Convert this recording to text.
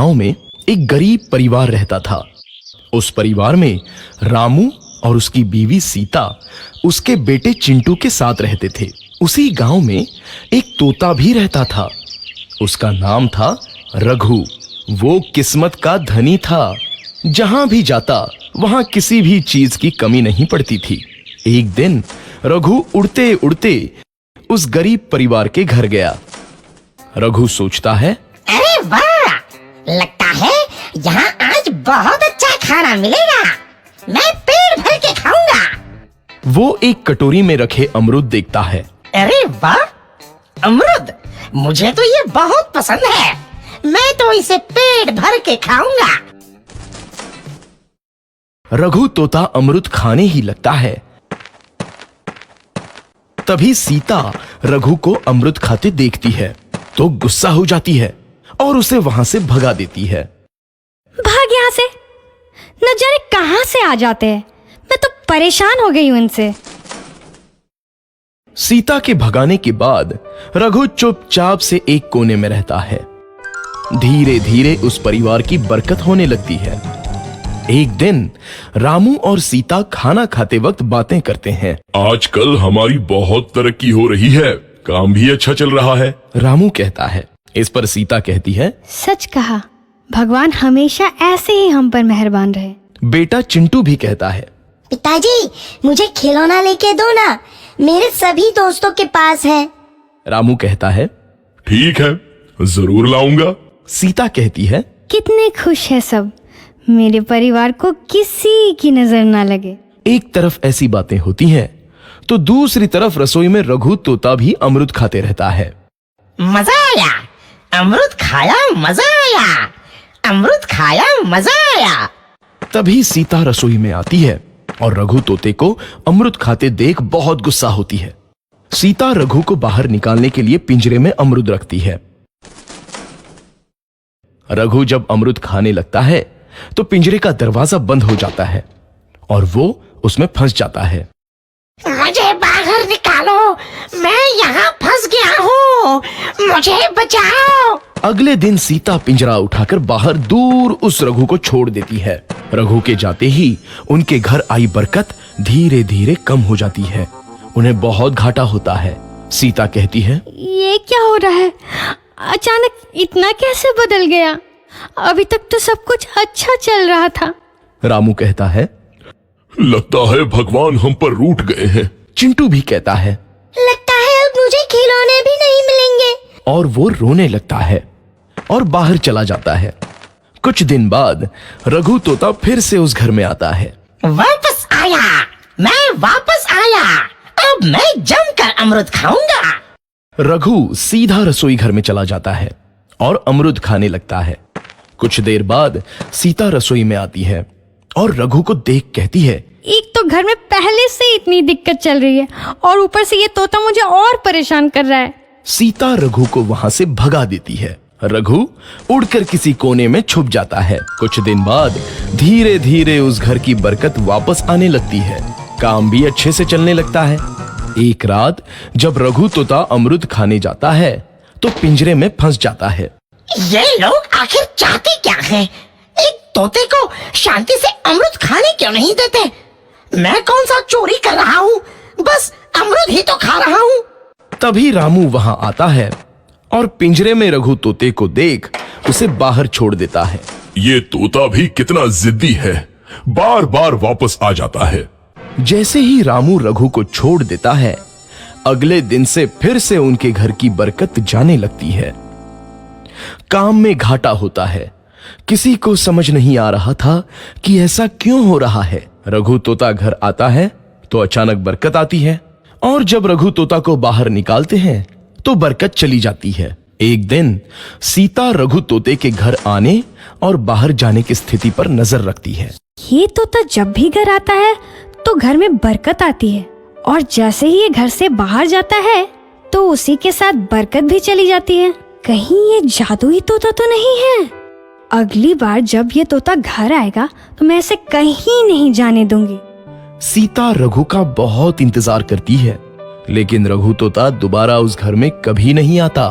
गांव में एक गरीब परिवार रहता था। उस परिवार में रामू और उसकी बीवी सीता उसके बेटे चिंटू के साथ रहते थे। उसी गांव में एक तोता भी रहता था। उसका नाम था रघु। वो किस्मत का धनी था। जहां भी जाता वहां किसी भी चीज की कमी नहीं पड़ती थी। एक दिन रघु उड़ते उड़ते उस गरीब परिवार के घर गया। रघु सोचता है, अरे वाह, लगता है यहाँ आज बहुत अच्छा खाना मिलेगा। मैं पेट भर के खाऊंगा। वो एक कटोरी में रखे अमरूद देखता है। अरे वाह, अमरूद, मुझे तो ये बहुत पसंद है। मैं तो इसे पेट भर के खाऊंगा। रघु तोता अमरूद खाने ही लगता है। तभी सीता रघु को अमरूद खाते देखती है तो गुस्सा हो जाती है और उसे वहां से भगा देती है। भाग यहाँ से, न जाने कहां से आ जाते हैं। मैं तो परेशान हो गई हूं इनसे। सीता के भगाने के बाद रघु चुपचाप से एक कोने में रहता है। धीरे धीरे उस परिवार की बरकत होने लगती है। एक दिन रामू और सीता खाना खाते वक्त बातें करते हैं। आजकल हमारी बहुत तरक्की हो रही है, काम भी अच्छा चल रहा है। रामू कहता है। इस पर सीता कहती है, सच कहा, भगवान हमेशा ऐसे ही हम पर मेहरबान रहे। बेटा चिंटू भी कहता है, पिताजी, मुझे खिलौना लेके दो ना, मेरे सभी दोस्तों के पास है। रामू कहता है, ठीक है, जरूर लाऊंगा। सीता कहती है, कितने खुश है सब, मेरे परिवार को किसी की नजर ना लगे। एक तरफ ऐसी बातें होती हैं तो दूसरी तरफ रसोई में रघु तोता भी अमरूद खाते रहता है। मजा आया, अमरूद खाया, मजा आया, अमरूद खाया, मजा आया। तभी सीता रसोई में आती है और रघु तोते को अमरूद खाते देख बहुत गुस्सा होती है। सीता रघु को बाहर निकालने के लिए पिंजरे में अमरूद रखती है। रघु जब अमरूद खाने लगता है तो पिंजरे का दरवाजा बंद हो जाता है और वो उसमें फंस जाता है। मुझे बाहर निकालो, मैं यहाँ फंस गया हूँ, मुझे बचाओ। अगले दिन सीता पिंजरा उठाकर बाहर दूर उस रघु को छोड़ देती है। रघु के जाते ही उनके घर आई बरकत धीरे धीरे कम हो जाती है। उन्हें बहुत घाटा होता है। सीता कहती है, ये क्या हो रहा है, अचानक इतना कैसे बदल गया? अभी तक तो सब कुछ अच्छा चल रहा था। रामू कहता है, लगता है भगवान हम पर रूठ गए हैं। चिंटू भी कहता है, लगता है अब मुझे खिलौने भी नहीं मिलेंगे। और वो रोने लगता है और बाहर चला जाता है। कुछ दिन बाद रघु तोता फिर से उस घर में आता है। वापस आया, मैं वापस आया, अब मैं जमकर अमरूद खाऊंगा। रघु सीधा रसोई घर में चला जाता है और अमरूद खाने लगता है। कुछ देर बाद सीता रसोई में आती है और रघु को देख कहती है, एक तो घर में पहले से इतनी दिक्कत चल रही है और ऊपर से ये तोता मुझे और परेशान कर रहा है। सीता रघु को वहां से भगा देती है। रघु उड़कर किसी कोने में छुप जाता है। कुछ दिन बाद धीरे धीरे उस घर की बरकत वापस आने लगती है। काम भी अच्छे से चलने लगता है। एक रात जब रघु तोता अमरूद खाने जाता है तो पिंजरे में फंस जाता है। ये लोग आखिर चाहते क्या हैं? एक तोते को शांति से अमरूद खाने क्यों नहीं देते? मैं कौन सा चोरी कर रहा हूँ? बस अमरूद ही तो खा रहा हूँ। तभी रामू वहां आता है और पिंजरे में रघु तोते को देख उसे बाहर छोड़ देता है। ये तोता भी कितना जिद्दी है, बार बार वापस आ जाता है। जैसे ही रामू रघु को छोड़ देता है, अगले दिन से फिर से उनके घर की बरकत जाने लगती है। काम में घाटा होता है। किसी को समझ नहीं आ रहा था कि ऐसा क्यों हो रहा है। रघु तोता घर आता है तो अचानक बरकत आती है और जब रघु तोता को बाहर निकालते हैं तो बरकत चली जाती है। एक दिन सीता रघु तोते के घर आने और बाहर जाने की स्थिति पर नजर रखती है। ये तोता जब भी घर आता है तो घर में बरकत आती है और जैसे ही ये घर से बाहर जाता है तो उसी के साथ बरकत भी चली जाती है। कहीं ये जादुई तोता तो नहीं है? अगली बार जब ये तोता घर आएगा तो मैं इसे कहीं नहीं जाने दूंगी। सीता रघु का बहुत इंतजार करती है, लेकिन रघु तोता दोबारा उस घर में कभी नहीं आता।